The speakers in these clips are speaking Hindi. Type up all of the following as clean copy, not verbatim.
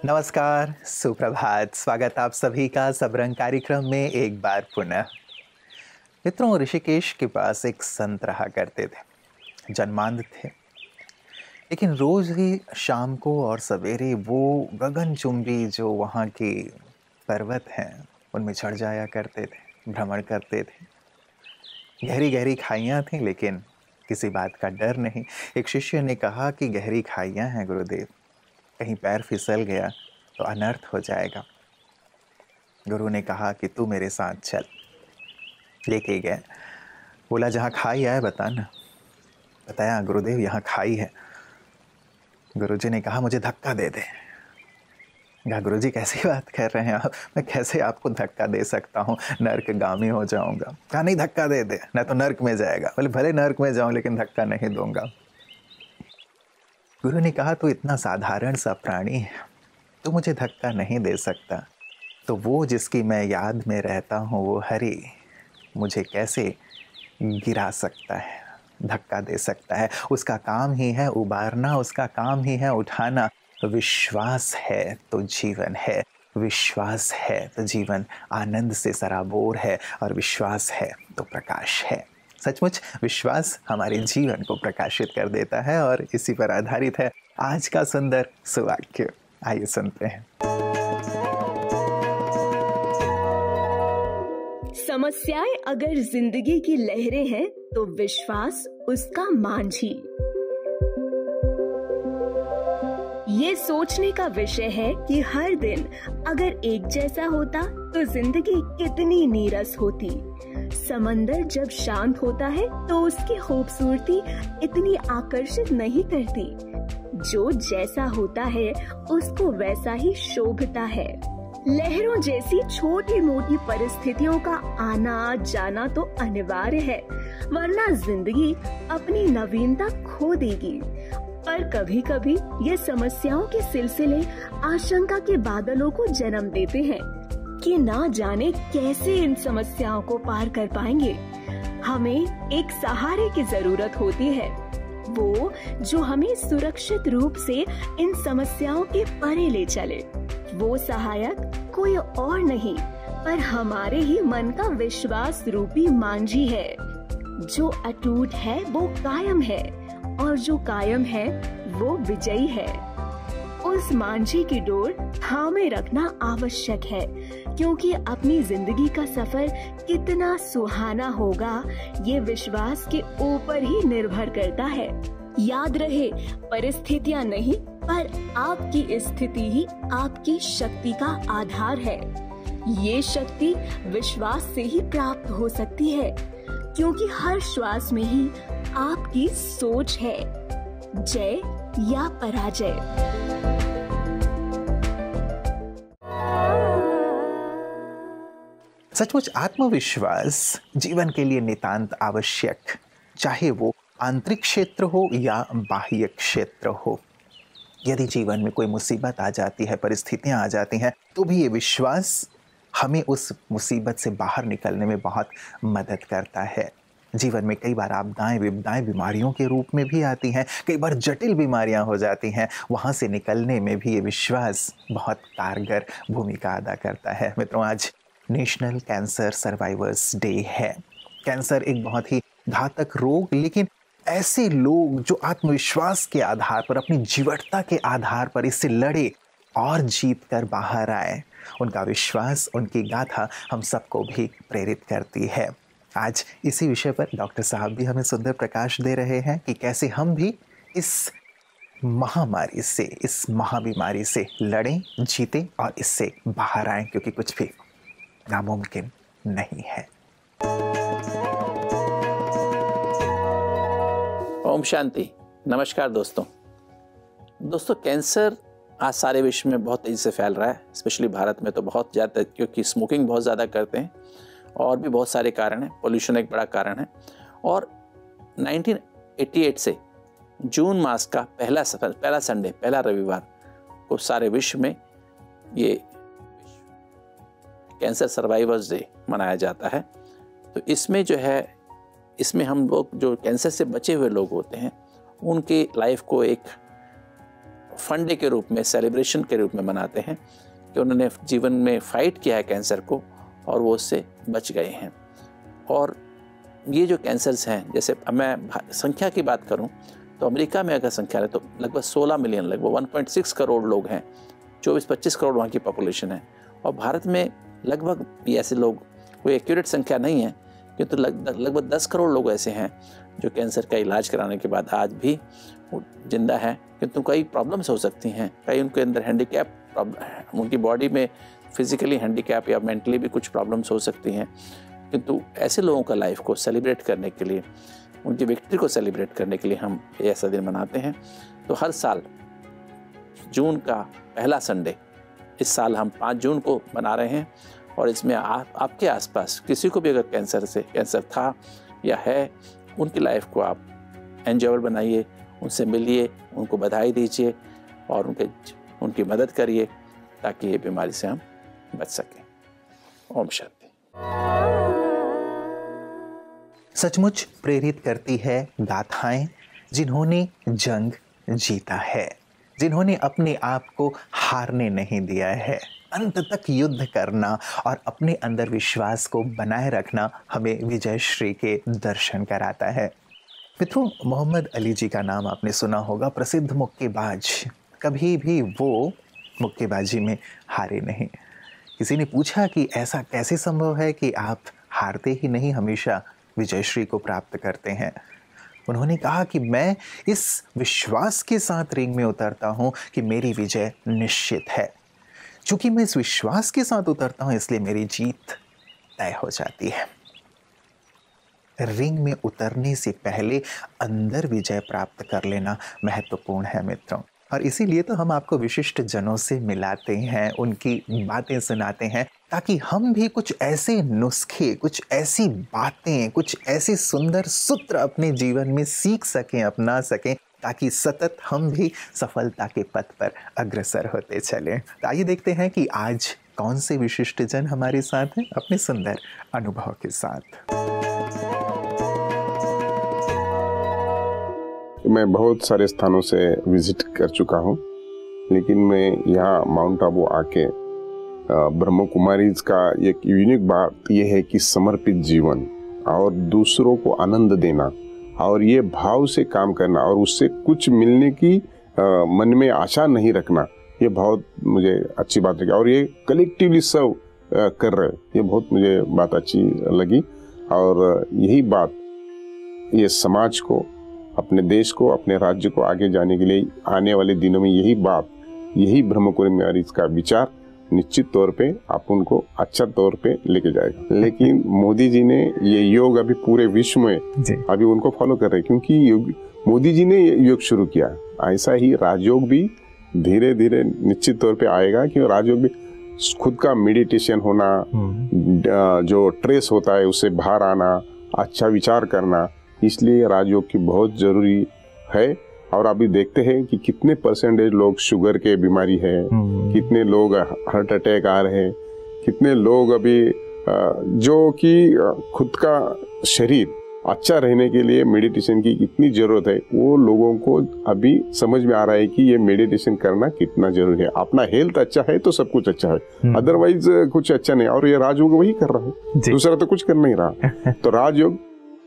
नमस्कार, सुप्रभात। स्वागत आप सभी का सबरंग कार्यक्रम में एक बार पुनः। मित्रों, ऋषिकेश के पास एक संत रहा करते थे। जन्मांध थे, लेकिन रोज ही शाम को और सवेरे वो गगनचुंबी जो वहाँ के पर्वत हैं उनमें चढ़ जाया करते थे, भ्रमण करते थे। गहरी गहरी खाइयाँ थीं, लेकिन किसी बात का डर नहीं। एक शिष्य ने कहा कि गहरी खाइयाँ हैं गुरुदेव, कहीं पैर फिसल गया तो अनर्थ हो जाएगा। गुरु ने कहा कि तू मेरे साथ चल। लेके गए। बोला जहाँ खाई है बताना। बताया गुरुदेव यहाँ खाई है। गुरुजी ने कहा मुझे धक्का दे दे। कहा गुरुजी कैसी बात कर रहे हैं आप, मैं कैसे आपको धक्का दे सकता हूँ, नर्कगामी हो जाऊंगा। कहा नहीं धक्का दे दे, न तो नर्क में जाएगा। बोले भले नर्क में जाऊं लेकिन धक्का नहीं दूंगा। गुरु ने कहा तू इतना साधारण सा प्राणी है, तू मुझे धक्का नहीं दे सकता, तो वो जिसकी मैं याद में रहता हूँ वो हरि मुझे कैसे गिरा सकता है, धक्का दे सकता है। उसका काम ही है उबारना, उसका काम ही है उठाना। विश्वास है तो जीवन है, विश्वास है तो जीवन आनंद से सराबोर है, और विश्वास है तो प्रकाश है। सचमुच विश्वास हमारे जीवन को प्रकाशित कर देता है, और इसी पर आधारित है आज का सुंदर सुवाक्य। आइए सुनते हैं। समस्याएं अगर जिंदगी की लहरें हैं तो विश्वास उसका मांझी। ये सोचने का विषय है कि हर दिन अगर एक जैसा होता तो जिंदगी कितनी नीरस होती। समंदर जब शांत होता है तो उसकी खूबसूरती इतनी आकर्षित नहीं करती। जो जैसा होता है उसको वैसा ही शोभता है। लहरों जैसी छोटी मोटी परिस्थितियों का आना जाना तो अनिवार्य है, वरना जिंदगी अपनी नवीनता खो देगी। पर कभी कभी ये समस्याओं के सिलसिले आशंका के बादलों को जन्म देते हैं कि ना जाने कैसे इन समस्याओं को पार कर पाएंगे। हमें एक सहारे की जरूरत होती है, वो जो हमें सुरक्षित रूप से इन समस्याओं के परे ले चले। वो सहायक कोई और नहीं पर हमारे ही मन का विश्वास रूपी मांझी है। जो अटूट है वो कायम है, और जो कायम है वो विजयी है। उस मांझी की डोर थामे रखना आवश्यक है, क्योंकि अपनी जिंदगी का सफर कितना सुहाना होगा ये विश्वास के ऊपर ही निर्भर करता है। याद रहे, परिस्थितियां नहीं पर आपकी स्थिति ही आपकी शक्ति का आधार है। ये शक्ति विश्वास से ही प्राप्त हो सकती है, क्योंकि हर श्वास में ही आपकी सोच है, जय या पराजय। सचमुच आत्मविश्वास जीवन के लिए नितांत आवश्यक, चाहे वो आंतरिक क्षेत्र हो या बाह्य क्षेत्र हो। यदि जीवन में कोई मुसीबत आ जाती है, परिस्थितियां आ जाती हैं, तो भी ये विश्वास हमें उस मुसीबत से बाहर निकलने में बहुत मदद करता है। जीवन में कई बार आपदाएं विपदाएं बीमारियों के रूप में भी आती हैं, कई बार जटिल बीमारियां हो जाती हैं। वहाँ से निकलने में भी ये विश्वास बहुत कारगर भूमिका अदा करता है। मित्रों, आज नेशनल कैंसर सर्वाइवर्स डे है। कैंसर एक बहुत ही घातक रोग, लेकिन ऐसे लोग जो आत्मविश्वास के आधार पर, अपनी जीवटता के आधार पर इससे लड़े और जीत कर बाहर आए, उनका विश्वास, उनकी गाथा हम सबको भी प्रेरित करती है। आज इसी विषय पर डॉक्टर साहब भी हमें सुंदर प्रकाश दे रहे हैं कि कैसे हम भी इस महामारी से, इस महाबीमारी से लड़ें, जीतें और इससे बाहर आएं, क्योंकि कुछ भी नामुमकिन नहीं है। ओम शांति। नमस्कार दोस्तों। कैंसर आज सारे विश्व में बहुत तेज़ी से फैल रहा है, स्पेशली भारत में तो बहुत ज़्यादा, क्योंकि स्मोकिंग बहुत ज़्यादा करते हैं और भी बहुत सारे कारण हैं। पोल्यूशन एक बड़ा कारण है। और 1988 से जून मास का पहला संडे, पहला रविवार को सारे विश्व में ये कैंसर सर्वाइवर्स डे मनाया जाता है। तो इसमें जो है, इसमें हम लोग जो कैंसर से बचे हुए लोग होते हैं उनके लाइफ को एक फन डे के रूप में, सेलिब्रेशन के रूप में मनाते हैं कि उन्होंने जीवन में फाइट किया है कैंसर को और वो उससे बच गए हैं। और ये जो कैंसर्स हैं, जैसे मैं संख्या की बात करूं तो अमेरिका में अगर संख्या है तो लगभग 16 मिलियन, लगभग 1.6 करोड़ लोग हैं, 24-25 करोड़ वहाँ की पॉपुलेशन है। और भारत में लगभग ऐसे लोग, कोई एक्यूरेट संख्या नहीं है, किंतु लगभग 10 करोड़ लोग ऐसे हैं जो कैंसर का इलाज कराने के बाद आज भी जिंदा है। किंतु कई प्रॉब्लम्स हो सकती हैं, कई उनके अंदर हैंडीकैप, उनकी बॉडी में फिजिकली हैंडीकैप या मेंटली भी कुछ प्रॉब्लम्स हो सकती हैं। किंतु ऐसे लोगों का लाइफ को सेलिब्रेट करने के लिए, उनकी विक्ट्री को सेलिब्रेट करने के लिए हम ऐसा दिन मनाते हैं। तो हर साल जून का पहला संडे, इस साल हम 5 जून को मना रहे हैं। और इसमें आपके आसपास किसी को भी अगर कैंसर था या है, उनकी लाइफ को आप एंजॉयबल बनाइए, उनसे मिलिए, उनको बधाई दीजिए और उनकी मदद करिए ताकि ये बीमारी से हम बच सकें। ओम शांति। सचमुच प्रेरित करती है गाथाएं जिन्होंने जंग जीता है, जिन्होंने अपने आप को हारने नहीं दिया है। अंत तक युद्ध करना और अपने अंदर विश्वास को बनाए रखना हमें विजय श्री के दर्शन कराता है। मित्रों, मोहम्मद अली जी का नाम आपने सुना होगा, प्रसिद्ध मुक्केबाज। कभी भी वो मुक्केबाजी में हारे नहीं। किसी ने पूछा कि ऐसा कैसे संभव है कि आप हारते ही नहीं, हमेशा विजयश्री को प्राप्त करते हैं। उन्होंने कहा कि मैं इस विश्वास के साथ रिंग में उतरता हूं कि मेरी विजय निश्चित है। चूंकि मैं इस विश्वास के साथ उतरता हूं, इसलिए मेरी जीत तय हो जाती है। रिंग में उतरने से पहले अंदर विजय प्राप्त कर लेना महत्वपूर्ण है मित्रों। और इसीलिए तो हम आपको विशिष्ट जनों से मिलाते हैं, उनकी बातें सुनाते हैं, ताकि हम भी कुछ ऐसे नुस्खे, कुछ ऐसी बातें, कुछ ऐसे सुंदर सूत्र अपने जीवन में सीख सकें, अपना सकें, ताकि सतत हम भी सफलता के पथ पर अग्रसर होते चलें। तो आइए देखते हैं कि आज कौन से विशिष्ट जन हमारे साथ हैं अपने सुंदर अनुभव के साथ। मैं बहुत सारे स्थानों से विजिट कर चुका हूँ, लेकिन मैं यहाँ माउंट आबू आके ब्रह्म कुमारीज का एक यूनिक बात यह है कि समर्पित जीवन और दूसरों को आनंद देना और ये भाव से काम करना और उससे कुछ मिलने की मन में आशा नहीं रखना, ये बहुत मुझे अच्छी बात लगी। और ये कलेक्टिवली सर्व कर रहे, ये बहुत मुझे बात अच्छी लगी। और यही बात ये समाज को, अपने देश को, अपने राज्य को आगे जाने के लिए आने वाले दिनों में यही ब्रह्म कुमारीज का विचार निश्चित तौर पे आप उनको अच्छा तौर पे लेके जाएगा। लेकिन मोदी जी ने ये योग अभी पूरे विश्व में अभी उनको फॉलो कर रहे हैं, क्योंकि मोदी जी ने ये योग शुरू किया। ऐसा ही राजयोग भी धीरे धीरे निश्चित तौर पे आएगा, कि राजयोग भी खुद का मेडिटेशन होना, जो ट्रेस होता है उससे बाहर आना, अच्छा विचार करना, इसलिए राजयोग की बहुत जरूरी है। और अभी देखते हैं कि कितने परसेंटेज लोग शुगर के बीमारी है, कितने लोग हार्ट अटैक आ रहे हैं, कितने लोग अभी जो कि खुद का शरीर अच्छा रहने के लिए मेडिटेशन की कितनी जरूरत है, वो लोगों को अभी समझ में आ रहा है कि ये मेडिटेशन करना कितना जरूरी है। अपना हेल्थ अच्छा है तो सब कुछ अच्छा है, अदरवाइज कुछ अच्छा नहीं। और ये राजयोग वही कर रहा है, दूसरा तो कुछ कर नहीं रहा। तो राजयोग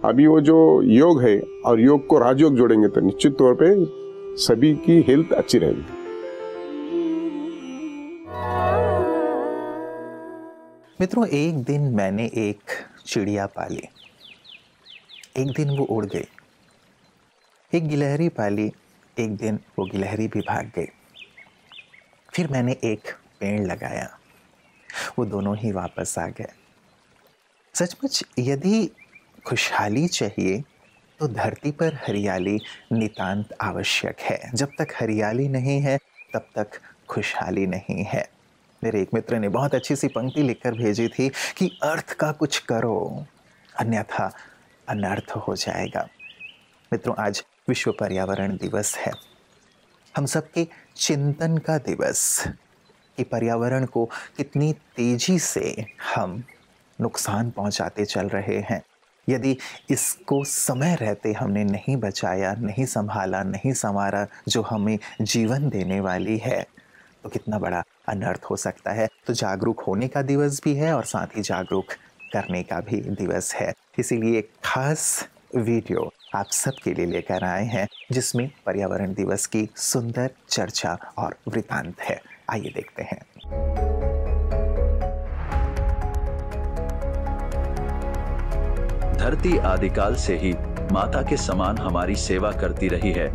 अभी वो जो योग है और योग को राजयोग जोड़ेंगे तो निश्चित तौर पे सभी की हेल्थ अच्छी रहेगी। मित्रों, एक दिन मैंने एक चिड़िया पाली। एक दिन वो उड़ गई। एक गिलहरी पाली, एक दिन वो गिलहरी भी भाग गई। फिर मैंने एक पेड़ लगाया, वो दोनों ही वापस आ गए। सचमुच यदि खुशहाली चाहिए तो धरती पर हरियाली नितांत आवश्यक है। जब तक हरियाली नहीं है तब तक खुशहाली नहीं है। मेरे एक मित्र ने बहुत अच्छी सी पंक्ति लिखकर भेजी थी कि अर्थ का कुछ करो, अन्यथा अनर्थ हो जाएगा। मित्रों, आज विश्व पर्यावरण दिवस है, हम सबके चिंतन का दिवस, कि पर्यावरण को कितनी तेजी से हम नुकसान पहुंचाते चल रहे हैं। यदि इसको समय रहते हमने नहीं बचाया, नहीं संभाला, नहीं संवारा, जो हमें जीवन देने वाली है, तो कितना बड़ा अनर्थ हो सकता है। तो जागरूक होने का दिवस भी है और साथ ही जागरूक करने का भी दिवस है। इसीलिए एक खास वीडियो आप सबके लिए लेकर आए हैं जिसमें पर्यावरण दिवस की सुंदर चर्चा और वृतांत है। आइए देखते हैं। धरती आदिकाल से ही माता के समान हमारी सेवा करती रही है,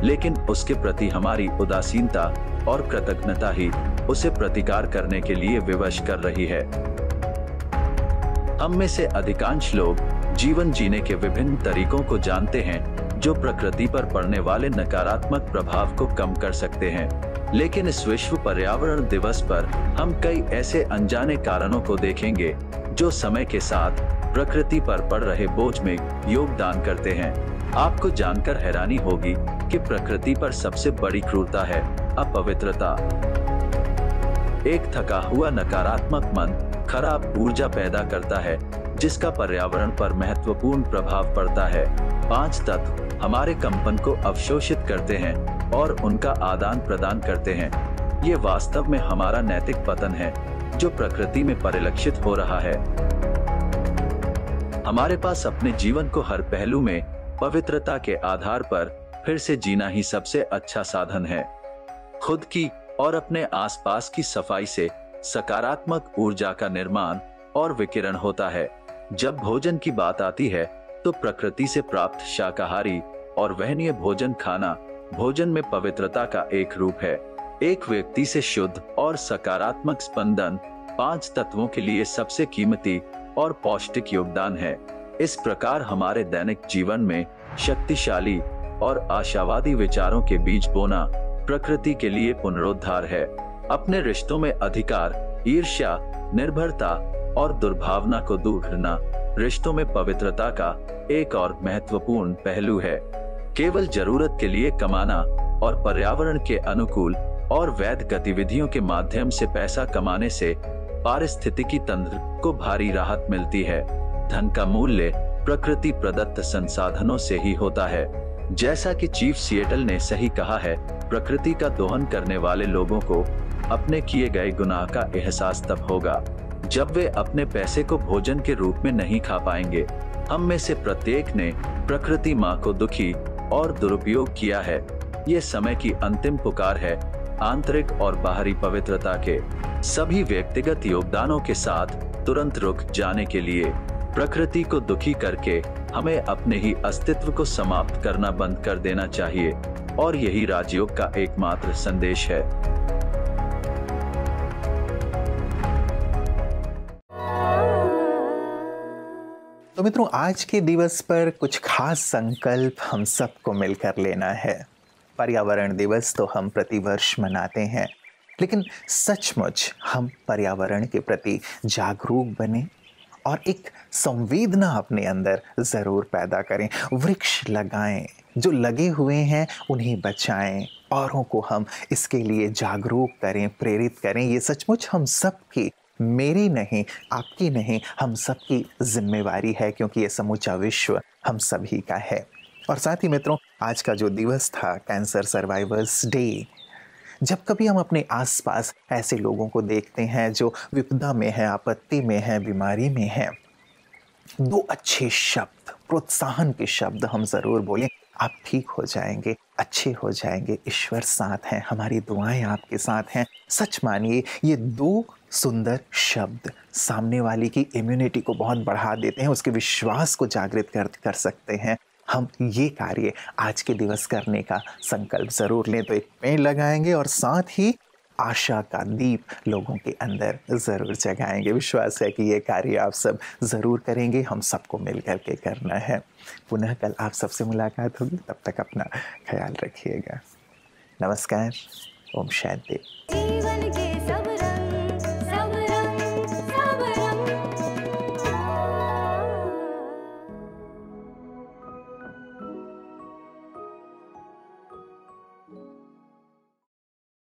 लेकिन उसके प्रति हमारी उदासीनता और कृतज्ञता ही उसे प्रतिकार करने के लिए विवश कर रही है। हम में से अधिकांश लोग जीवन जीने के विभिन्न तरीकों को जानते हैं जो प्रकृति पर पड़ने वाले नकारात्मक प्रभाव को कम कर सकते हैं, लेकिन इस विश्व पर्यावरण दिवस पर हम कई ऐसे अनजाने कारणों को देखेंगे जो समय के साथ प्रकृति पर पड़ रहे बोझ में योगदान करते हैं। आपको जानकर हैरानी होगी कि प्रकृति पर सबसे बड़ी क्रूरता है अपवित्रता। एक थका हुआ नकारात्मक मन खराब ऊर्जा पैदा करता है जिसका पर्यावरण पर महत्वपूर्ण प्रभाव पड़ता है। 5 तत्व हमारे कंपन को अवशोषित करते हैं और उनका आदान प्रदान करते हैं। ये वास्तव में हमारा नैतिक पतन है जो प्रकृति में परिलक्षित हो रहा है। हमारे पास अपने जीवन को हर पहलू में पवित्रता के आधार पर फिर से जीना ही सबसे अच्छा साधन है। खुद की और अपने आसपास की सफाई से सकारात्मक ऊर्जा का निर्माण और विकिरण होता है। जब भोजन की बात आती है तो प्रकृति से प्राप्त शाकाहारी और वहनीय भोजन खाना भोजन में पवित्रता का एक रूप है। एक व्यक्ति से शुद्ध और सकारात्मक स्पंदन 5 तत्वों के लिए सबसे कीमती और पौष्टिक योगदान है। इस प्रकार हमारे दैनिक जीवन में शक्तिशाली और आशावादी विचारों के बीज बोना प्रकृति के लिए पुनरुद्धार है। अपने रिश्तों में अधिकार, ईर्ष्या, निर्भरता और दुर्भावना को दूर करना रिश्तों में पवित्रता का एक और महत्वपूर्ण पहलू है। केवल जरूरत के लिए कमाना और पर्यावरण के अनुकूल और वैध गतिविधियों के माध्यम से पैसा कमाने से पारिस्थितिकी तंत्र को भारी राहत मिलती है। धन का मूल्य प्रकृति प्रदत्त संसाधनों से ही होता है। जैसा कि चीफ सिएटल ने सही कहा है, प्रकृति का दोहन करने वाले लोगों को अपने किए गए गुनाह का एहसास तब होगा जब वे अपने पैसे को भोजन के रूप में नहीं खा पाएंगे। हम में से प्रत्येक ने प्रकृति माँ को दुखी और दुरुपयोग किया है। ये समय की अंतिम पुकार है आंतरिक और बाहरी पवित्रता के सभी व्यक्तिगत योगदानों के साथ तुरंत रुक जाने के लिए। प्रकृति को दुखी करके हमें अपने ही अस्तित्व को समाप्त करना बंद कर देना चाहिए और यही राजयोग का एकमात्र संदेश है। तो मित्रों, आज के दिवस पर कुछ खास संकल्प हम सबको मिलकर लेना है। पर्यावरण दिवस तो हम प्रतिवर्ष मनाते हैं, लेकिन सचमुच हम पर्यावरण के प्रति जागरूक बने और एक संवेदना अपने अंदर ज़रूर पैदा करें। वृक्ष लगाएं, जो लगे हुए हैं उन्हें बचाएं, औरों को हम इसके लिए जागरूक करें, प्रेरित करें। ये सचमुच हम सबकी, मेरी नहीं, आपकी नहीं, हम सबकी जिम्मेवारी है, क्योंकि ये समूचा विश्व हम सभी का है। और साथ ही मित्रों, आज का जो दिवस था कैंसर सर्वाइवर्स डे, जब कभी हम अपने आसपास ऐसे लोगों को देखते हैं जो विपदा में है, आपत्ति में है, बीमारी में है, 2 अच्छे शब्द, प्रोत्साहन के शब्द हम ज़रूर बोलें। आप ठीक हो जाएंगे, अच्छे हो जाएंगे, ईश्वर साथ हैं, हमारी दुआएं आपके साथ हैं। सच मानिए, ये 2 सुंदर शब्द सामने वाले की इम्यूनिटी को बहुत बढ़ा देते हैं, उसके विश्वास को जागृत कर सकते हैं। हम ये कार्य आज के दिवस करने का संकल्प ज़रूर लें। तो एक पेड़ लगाएंगे और साथ ही आशा का दीप लोगों के अंदर ज़रूर जगाएंगे। विश्वास है कि ये कार्य आप सब ज़रूर करेंगे, हम सबको मिल कर के करना है। पुनः कल आप सबसे मुलाकात होगी, तब तक अपना ख्याल रखिएगा। नमस्कार, ओम शांति।